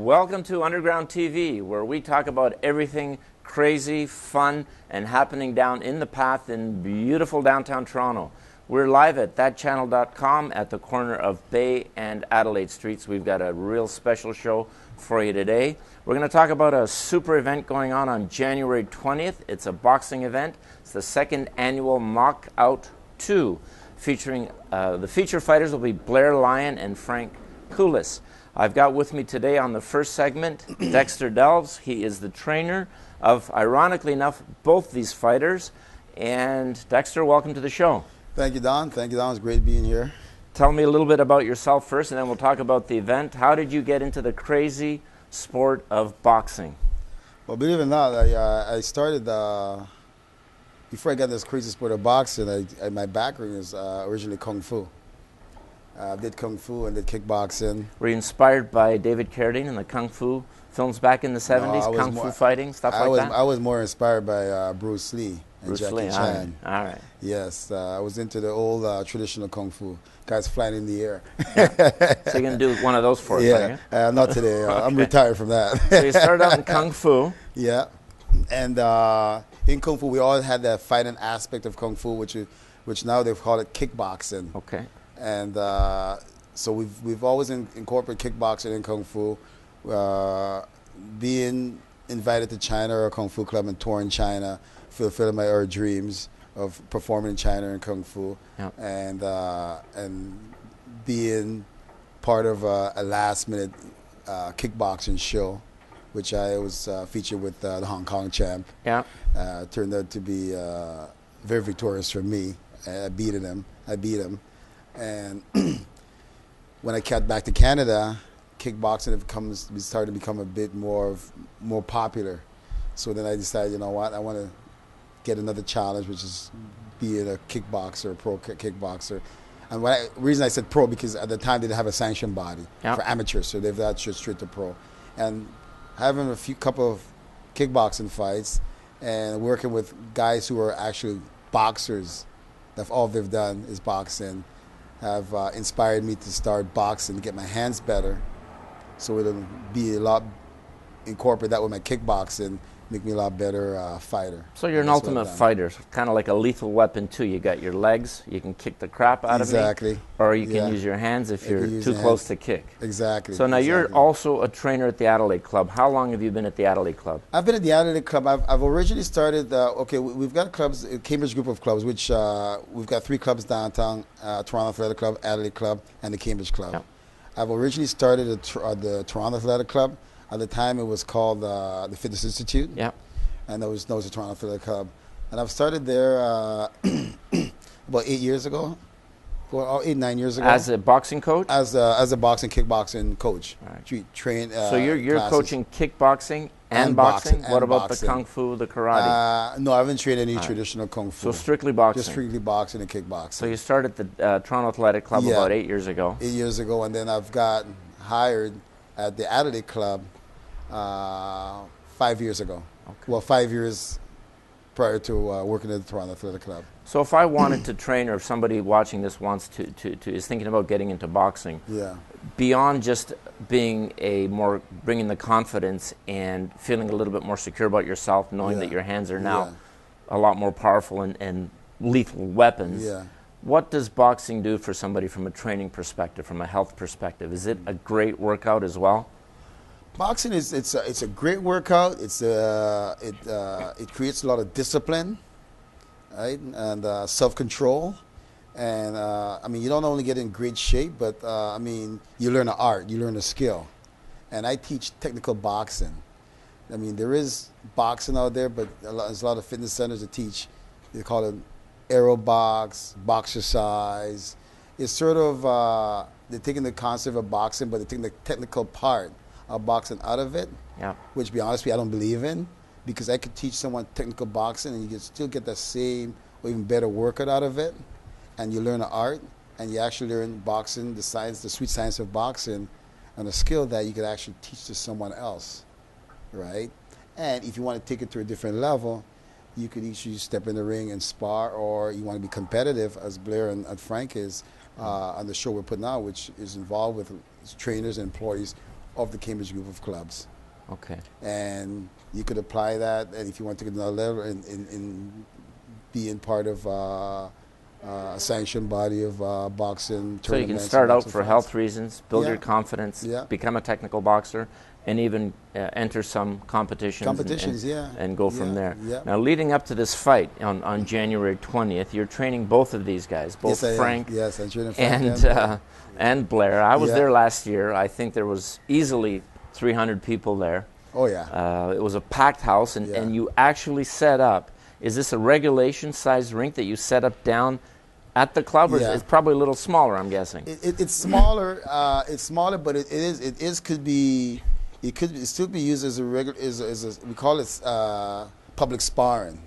Welcome to Underground TV, where we talk about everything crazy, fun, and happening down in the path in beautiful downtown Toronto. We're live at thatchannel.com at the corner of Bay and Adelaide Streets. We've got a real special show for you today. We're going to talk about a super event going on January 20th. It's a boxing event. It's the second annual Knockout 2, featuring the feature fighters will be Blair Lyon and Frank Coulis. I've got with me today on the first segment Dexter Delves. He is the trainer of, ironically enough, both these fighters. And Dexter, welcome to the show. Thank you, Don. Thank you, Don. It's great being here. Tell me a little bit about yourself first, and then we'll talk about the event. How did you get into the crazy sport of boxing? Well, believe it or not, I started, before I got this crazy sport of boxing, my background is originally Kung Fu. I did Kung Fu and did kickboxing. Were you inspired by David Carradine and the Kung Fu films back in the 70s, Kung Fu fighting, stuff like that? I was more inspired by Bruce Lee and Bruce Jackie Lee, Chan. All right. Yes, I was into the old traditional Kung Fu. Guys flying in the air. So you're going to do one of those for us, Yeah, not today. Okay. I'm retired from that. So you started out in Kung Fu. Yeah, and in Kung Fu we all had that fighting aspect of Kung Fu, which now they've called it kickboxing. Okay. And so we've always incorporated kickboxing and Kung Fu. Being invited to China or a Kung Fu club and tour in China, fulfilling my dreams of performing in China in Kung Fu, yep. and being part of a last-minute kickboxing show, which I was featured with the Hong Kong champ. Yeah. Turned out to be very victorious for me. I beat him. And when I got back to Canada, kickboxing started to become a bit more popular. So then I decided, you know what, I want to get another challenge, which is being a kickboxer, a pro kickboxer. And the reason I said pro, because at the time they didn't have a sanctioned body for amateurs, so they've got straight to pro. And having couple of kickboxing fights and working with guys who are actually boxers, that's all they've done is boxing, have inspired me to start boxing, to get my hands better, so it'll be incorporate that with my kickboxing, make me a lot better fighter. So you're an ultimate fighter, kind of like a lethal weapon too. You got your legs, you can kick the crap out of me, or you can use your hands if you're too close to kick. Exactly. So now you're also a trainer at the Adelaide Club. How long have you been at the Adelaide Club? I've been at the Adelaide Club. I've originally started, we've got clubs, a Cambridge group of clubs, which we've got 3 clubs downtown, Toronto Athletic Club, Adelaide Club, and the Cambridge Club. Yep. I've originally started the Toronto Athletic Club. At the time, it was called the Fitness Institute. Yeah. And that was the Toronto Athletic Club. And I've started there about 8 years ago, 8, 9 years ago. As a boxing coach? As a boxing, kickboxing coach. Right. Train. So you're classes. coaching kickboxing and boxing? What about the Kung Fu, the karate? No, I haven't trained any traditional Kung Fu. So strictly boxing? Just strictly boxing and kickboxing. So you started the Toronto Athletic Club about 8 years ago? 8 years ago, and then I've got hired at the Adelaide Club 5 years ago. Okay. Well, 5 years prior to working at the Toronto Athletic Club. So if I wanted to train, or if somebody watching this wants is thinking about getting into boxing, beyond just being bringing the confidence and feeling a little bit more secure about yourself, knowing that your hands are now a lot more powerful and lethal weapons, what does boxing do for somebody from a training perspective, from a health perspective? Is it a great workout as well? Boxing it's a great workout. It creates a lot of discipline, right, and self-control, and I mean, you don't only get in great shape, but I mean, you learn an art, you learn a skill, and I teach technical boxing. I mean, there is boxing out there, but there's a lot of fitness centers that teach. They call it aero box, boxercise. It's sort of they're taking the concept of boxing, but they're taking the technical part of boxing out of it, which, to be honest with you, I don't believe in, because I could teach someone technical boxing and you can still get the same or even better workout out of it, and you learn an art, and you actually learn boxing, the science, the sweet science of boxing, and a skill that you could actually teach to someone else, right? And if you want to take it to a different level, you could each step in the ring and spar, or you want to be competitive, as Blair and Frank is on the show we're putting out, which is involved with trainers and employees of the Cambridge group of clubs. Okay. And you could apply that, and if you want to get another level and being part of a sanctioned body of boxing tournaments. So you can start out for fights. health reasons, build Yeah. your confidence, Yeah. become a technical boxer, and even enter some competitions, and go from there. Yeah. Now, leading up to this fight on January 20th, you're training both of these guys, both Yes, Frank Yes, I'm training Frank and Blair. I was Yeah. there last year. I think there was easily 300 people there. Oh, yeah. It was a packed house, and, Yeah. and you actually set up. Is this a regulation-sized rink that you set up down at the club, or Yeah. it's probably a little smaller, I'm guessing? It's smaller. It's smaller, but it could still be used as a regular. We call it public sparring.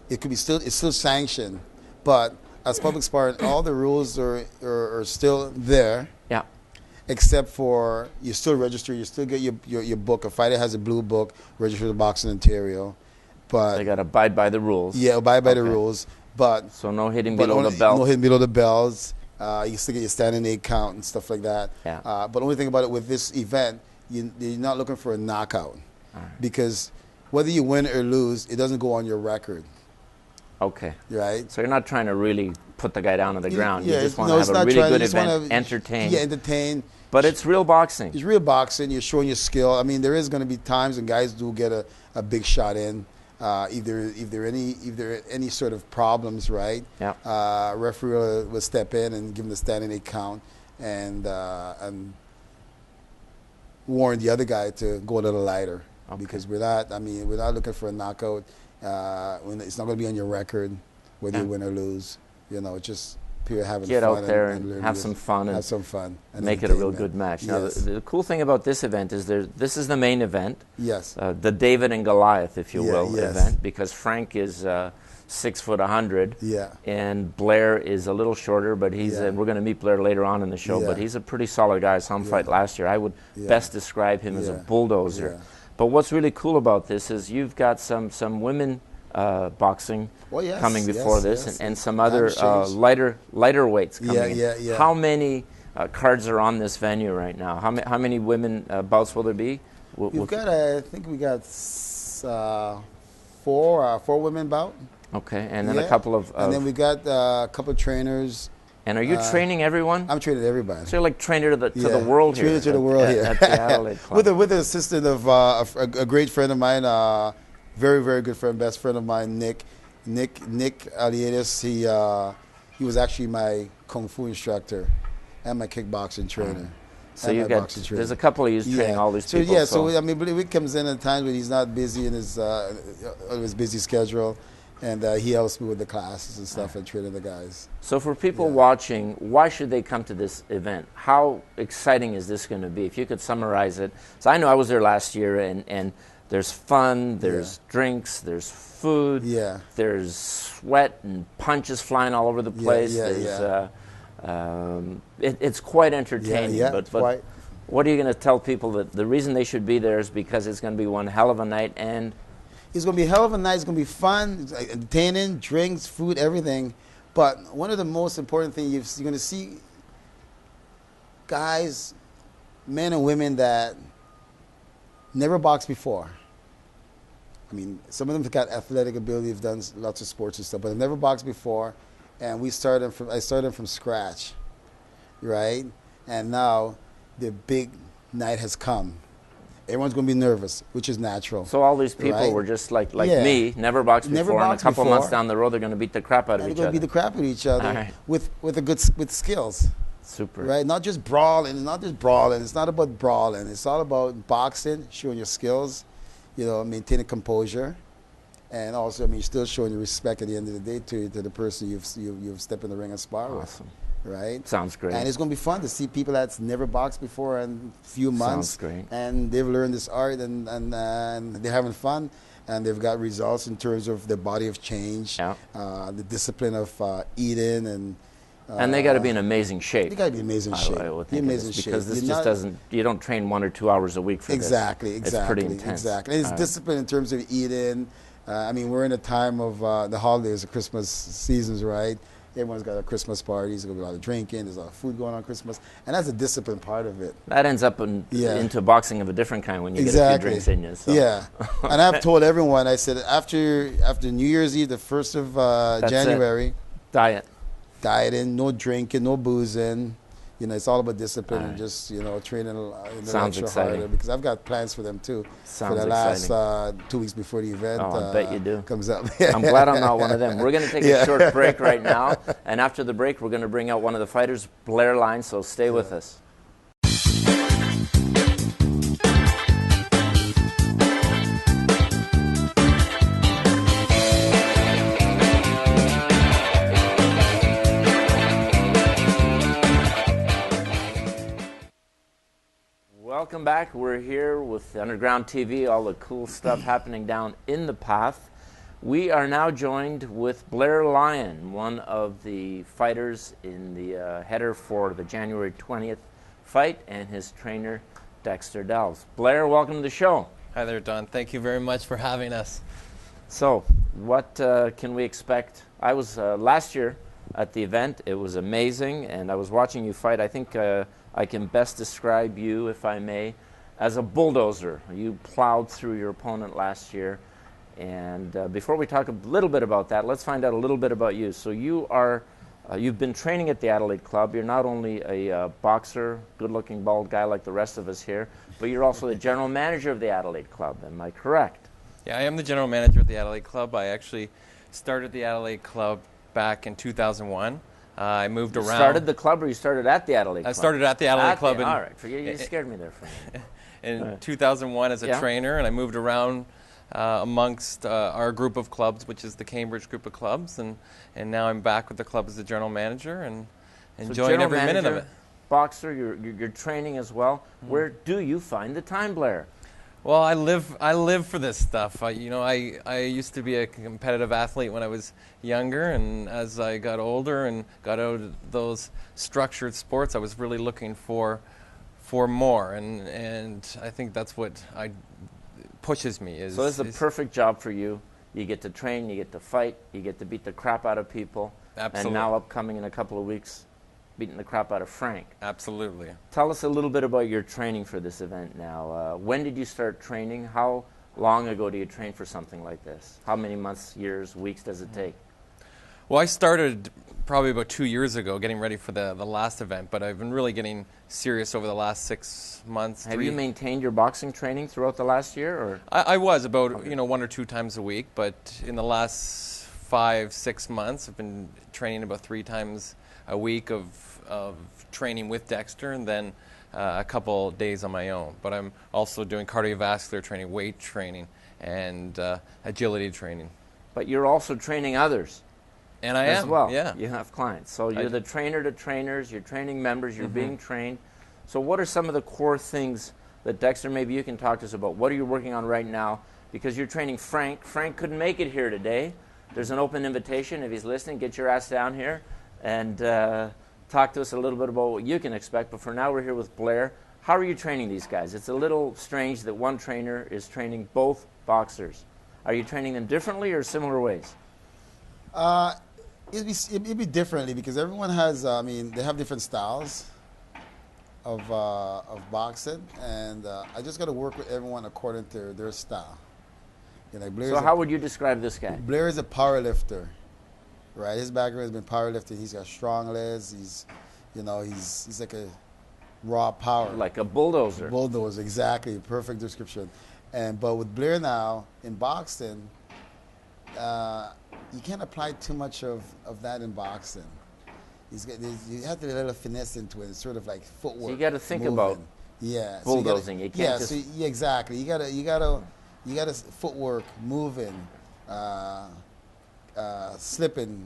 It's still sanctioned, but as public sparring, all the rules are still there. Yeah. Except for you still register, you still get your book. A fighter has a blue book, registered with Boxing Ontario, but They got to abide by the rules. yeah, abide by the Okay. rules. But So no hitting but below only, the belt. no hitting below the bells. You still get your standing 8 count and stuff like that. Yeah. But the only thing about it with this event, you're not looking for a knockout, because whether you win or lose, it doesn't go on your record, Okay. right? So you're not trying to really put the guy down on the ground. Yeah, You just no, want to it's have a not really trying- you good just wanna event, entertain. Yeah, entertain. But it's real boxing. It's real boxing. You're showing your skill. I mean, there is going to be times when guys do get a big shot in. If there are any sort of problems, right? Yeah. Referee will step in and give them the standing 8 count and warn the other guy to go a little lighter, because we're not looking for a knockout. When it's not going to be on your record whether you win or lose. It's just pure having Get fun out there and and have some fun have some fun and make it a real entertainment. good match. Now, Yes. the cool thing about this event is this is the main event, Yes. the David and Goliath, if you Yeah, will, yes. event, because Frank is 6'100", Yeah. and Blair is a little shorter, but he's Yeah. we're going to meet Blair later on in the show, but Yeah. he's a pretty solid guy. Some fight last year. I would best describe him as a Yeah. bulldozer. Yeah. But what's really cool about this is you've got some women boxing Oh, yes, coming before yes, this, yes. and some other Times change. lighter weights coming in. Yeah. How many cards are on this venue right now? How many women bouts will there be? We've got, I think we got four women bout. Okay, and then a couple of and then we got a couple of trainers. and are you training everyone? I'm training everybody. So you're like trainer to the world here. Trainer to the world here. At the Adelaide Club. with the assistant of a great friend of mine, very, very good friend, best friend of mine, Nick Aliadis. He was actually my kung fu instructor and my kickboxing trainer. So you got there's a couple of you training all these people. So I mean, but he comes in at times when he's not busy in his busy schedule, and he helps me with the classes and stuff and training the guys. So for people watching, why should they come to this event? How exciting is this going to be? If you could summarize it. So I know I was there last year, and there's fun, there's drinks, there's food, there's sweat and punches flying all over the place. It's quite entertaining. But what are you going to tell people that the reason they should be there is because it's going to be one hell of a night, and it's going to be a hell of a night. It's going to be fun, it's entertaining, drinks, food, everything. But one of the most important things, you're going to see guys, men and women that never boxed before. I mean, some of them have got athletic ability, have done lots of sports and stuff, but they've never boxed before. And I started from scratch, right? And now the big night has come. Everyone's going to be nervous, which is natural. So all these people were just like me, never boxed before, and a couple months down the road, they're going to beat the crap out of each other. They're going to beat the crap out of each other with skills. Super. Right? Not just brawling. It's not about brawling. It's all about boxing, showing your skills, maintaining composure. And also, still showing your respect at the end of the day to the person you've stepped in the ring and spar with. Right? Sounds great. And it's going to be fun to see people that's never boxed before in a few months. Sounds great. And they've learned this art and they're having fun. And they've got results in terms of their body of change, the discipline of eating and they got to be in amazing shape. They got to be in amazing shape. Because this just doesn't. You don't train 1 or 2 hours a week for this. Exactly. It's pretty intense. Exactly. And it's discipline in terms of eating. We're in a time of the holidays, the Christmas seasons, right? Everyone's got a Christmas parties. There's going to be a lot of drinking. There's a lot of food going on Christmas. And that's a discipline part of it. That ends up into boxing of a different kind when you get a few drinks in you. So. Yeah. And I've told everyone, I said, after New Year's Eve, the 1st of January. Dieting, no drinking, no boozing. You know, it's all about discipline and just, you know, training a little extra harder. Because I've got plans for them, too. For the last 2 weeks before the event I bet you do. Comes up. I'm glad I'm not one of them. We're going to take a short break right now. And after the break, we're going to bring out one of the fighters, Blair Lyon. So stay with us. Welcome back. We're here with Underground TV, all the cool stuff happening down in the path. We are now joined with Blair Lyon, one of the fighters in the header for the January 20th fight, and his trainer, Dexter Delves. Blair, welcome to the show. Hi there, Don. Thank you very much for having us. So, what can we expect? I was last year at the event. It was amazing, and I was watching you fight. I think I can best describe you, if I may, as a bulldozer. You plowed through your opponent last year. And before we talk a little bit about that, let's find out a little bit about you. So you are, you've been training at the Adelaide Club. You're not only a boxer, good-looking bald guy like the rest of us here, but you're also the general manager of the Adelaide Club. Am I correct? Yeah, I am the general manager at the Adelaide Club. I actually started the Adelaide Club back in 2001. I moved around. You started the club, or you started at the Adelaide Club? I started at the Adelaide Club. All right, you scared me there for a minute. In 2001 as a trainer, and I moved around amongst our group of clubs, which is the Cambridge group of clubs, and now I'm back with the club as the general manager and enjoying every minute of it. Boxer, you're training as well. Mm-hmm. Where do you find the time, Blair? Well, I live for this stuff. I used to be a competitive athlete when I was younger, and as I got older and got out of those structured sports, I was really looking for more, and I think that's what pushes me. So this is a perfect job for you. You get to train, you get to fight, you get to beat the crap out of people. Absolutely. And now upcoming in a couple of weeks, beating the crap out of Frank. Absolutely. Tell us a little bit about your training for this event now. When did you start training? How long ago do you train for something like this? How many months, years, weeks does it take? Well, I started probably about 2 years ago getting ready for the last event, but I've been really getting serious over the last 6 months. Have you maintained your boxing training throughout the last year? Or? I was about 1 or 2 times a week, but in the last 5-6 months I've been training about 3 times a week of training with Dexter, and then a couple days on my own. But I'm also doing cardiovascular training, weight training, and agility training. But you're also training others. And I am. As well. Yeah. You have clients. So you're the trainer to trainers, you're training members, you're being trained. So what are some of the core things that, Dexter, maybe you can talk to us about? What are you working on right now? Because you're training Frank. Frank couldn't make it here today. There's an open invitation. If he's listening, get your ass down here and talk to us a little bit about what you can expect. But for now, we're here with Blair. How are you training these guys? It's a little strange that one trainer is training both boxers. Are you training them differently or similar ways? It'd be differently because everyone has, they have different styles of boxing, and I just got to work with everyone according to their style. So how would you describe this guy? Blair is a power lifter, right? His background has been powerlifting. He's got strong legs. He's like a raw power. Like a bulldozer. Bulldozer, exactly. Perfect description. But with Blair now, in boxing, you can't apply too much of that in boxing. You have to get a little finesse into it. It's sort of like footwork. So you got to think about bulldozing. You can't exactly. You gotta footwork, moving, slipping,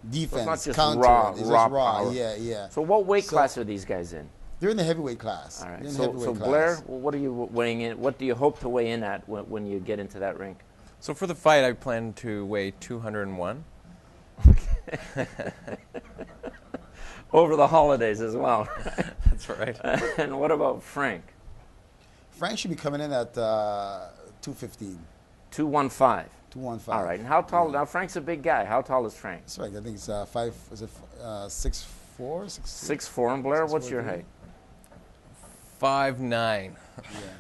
defense, so it's not just counter. raw power. Yeah. So what weight class are these guys in? They're in the heavyweight class. All right. So Blair, what are you weighing in? What do you hope to weigh in at when you get into that rink? So for the fight, I plan to weigh 201. Okay. Over the holidays as well. That's right. And what about Frank? Frank should be coming in at 215. 215. 215. All right. And how tall? Now Frank's a big guy. How tall is Frank? That's right. I think it's 6'4", 6'4". And Blair, what's your height? 5'9". Yeah.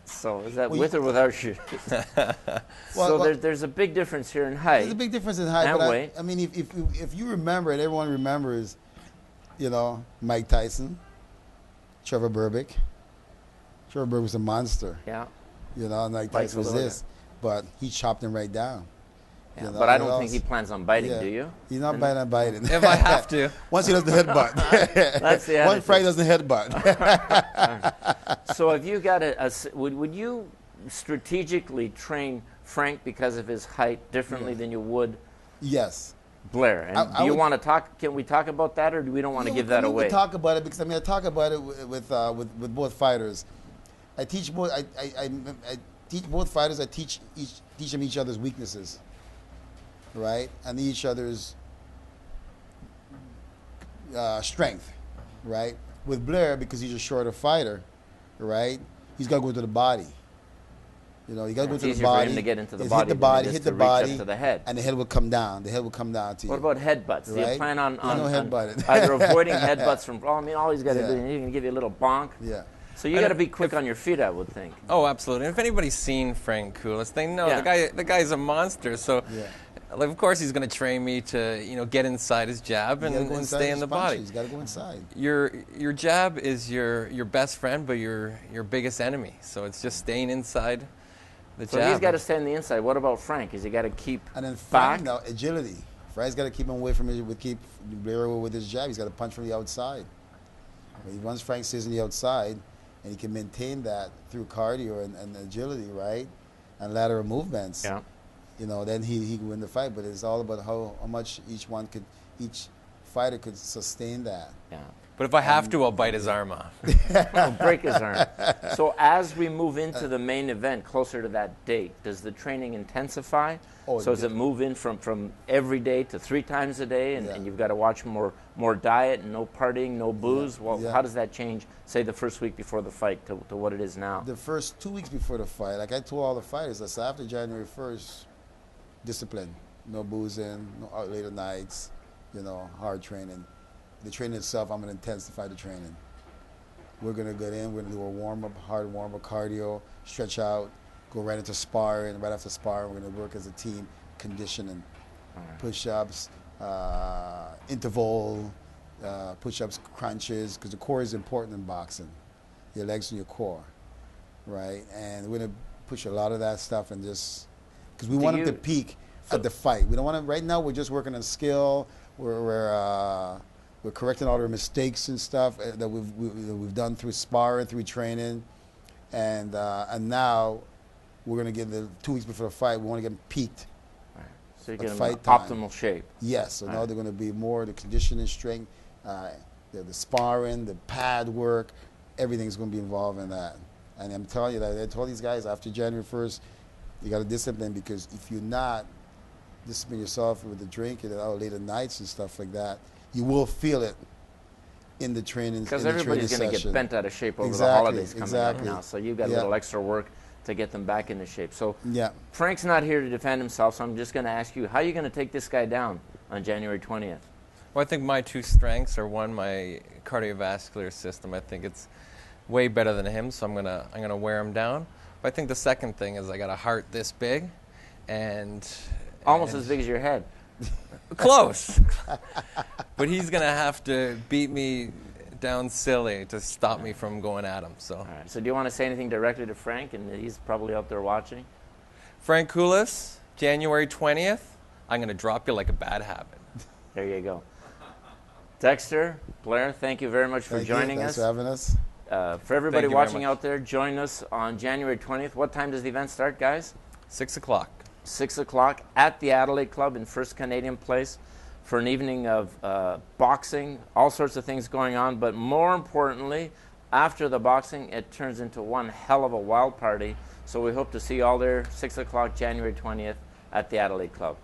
So is that Well, with or without shoes? So there's a big difference here in height. There's a big difference in height, And but weight. I mean, if you remember, and everyone remembers, you know, Mike Tyson, Trevor Berbick. Trevor Berbick was a monster. Yeah. You know, Mike Bites Tyson was a little this, but he chopped him right down. Yeah, You know, but I and don't think also- he plans on biting, Yeah. do you? He's not biting. If I have to. Once he does the headbutt. That's the Once attitude. Frank does the headbutt. So have you got would you strategically train Frank because of his height differently than you would Yes. Blair? And I do you would- want to talk? Can we talk about that, or do we don't want to give that We away? talk about it because I talk about it with both fighters. I teach both. I teach both fighters. I teach them each other's weaknesses, right, and each other's strength, right. With Blair, because he's a shorter fighter, right, he's got to go to the body. You know, you got to go It's to the easier for body. him to get into the Hit body the than it body. is Hit to the reach up body. to the head. And the head will come down. The head will come down to you. What about headbutts? Do you Right? plan on No headbutting. either avoiding headbutts from? Well, I mean, all he's got to Yeah. do is he can give you a little bonk. Yeah. So you got to be quick on your feet, I would think. Oh, absolutely. And if anybody's seen Frank Givelos, they know Yeah. the guy's a monster. So, Yeah. like, of course, he's going to train me to get inside his jab You gotta go and inside stay his in the punches. body. You got to go inside. Your jab is your best friend, but your biggest enemy. So it's just staying inside the So jab. he's got to stay on the inside. What about Frank? Has he got to keep And then back? Frank, now agility. Frank's got to keep him away from his, keep Blair away with his jab. He's got to punch from the outside. Once Frank stays on the outside, and he can maintain that through cardio and agility, right, and lateral movements. Yeah. You know, then he can win the fight. But it's all about how much each fighter could sustain that. Yeah. But if I have to, I'll bite his arm off. I'll break his arm. So as we move into the main event, closer to that date, does the training intensify? Oh, So does it move in from every day to 3 times a day, and, Yeah. and you've got to watch more diet, and no partying, no booze? Well, Yeah. how does that change, say, the first week before the fight to what it is now? The first 2 weeks before the fight, like I told all the fighters, I said after January 1st, discipline, no boozing, no out later nights, hard training. The training itself, I'm going to intensify the training. We're going to get in, we're going to do a warm-up, hard warm-up, cardio, stretch out, go right into sparring. Right after sparring, we're going to work as a team, conditioning, push-ups, interval, push-ups, crunches, because the core is important in boxing, your legs and your core, right? And we're going to push a lot of that stuff and just, because we want them to peak at the fight. We don't want to, right now we're just working on skill, we're correcting all our mistakes and stuff that we've done through sparring, through training, and now we're going to get the 2 weeks before the fight. We want to get them peaked. Right. So you get them in fight time. optimal shape. Yes. So now Right. they're going to be more the conditioning, strength, the sparring, the pad work. Everything's going to be involved in that. And I'm telling you that I told these guys after January 1st, you got to discipline, because if you're not discipline yourself with the drink and later nights and stuff like that, you will feel it in the training. Because everybody's going to get bent out of shape over the Exactly, holidays coming exactly. up now. So you've got a Yeah. little extra work to get them back into shape. So Yeah. Frank's not here to defend himself, so I'm just going to ask you, how are you going to take this guy down on January 20th? Well, I think my 2 strengths are, one, my cardiovascular system. I think it's way better than him, so I'm gonna wear him down. But I think the second thing is I got a heart this big, and Almost as big as your head. close. But he's gonna have to beat me down silly to stop me from going at him. So, All right. So do you want to say anything directly to Frank? And he's probably out there watching. Frank Givelos, January 20th, I'm gonna drop you like a bad habit. There you go. Dexter, Blair, thank you very much for Thank you. joining Thanks us. for having us. For everybody Thank you very watching much. out there, join us on January 20th. What time does the event start, guys? 6 o'clock. 6 o'clock at the Adelaide Club in First Canadian Place for an evening of boxing, all sorts of things going on. But more importantly, after the boxing, it turns into one hell of a wild party. So we hope to see you all there, 6 o'clock, January 20th at the Adelaide Club.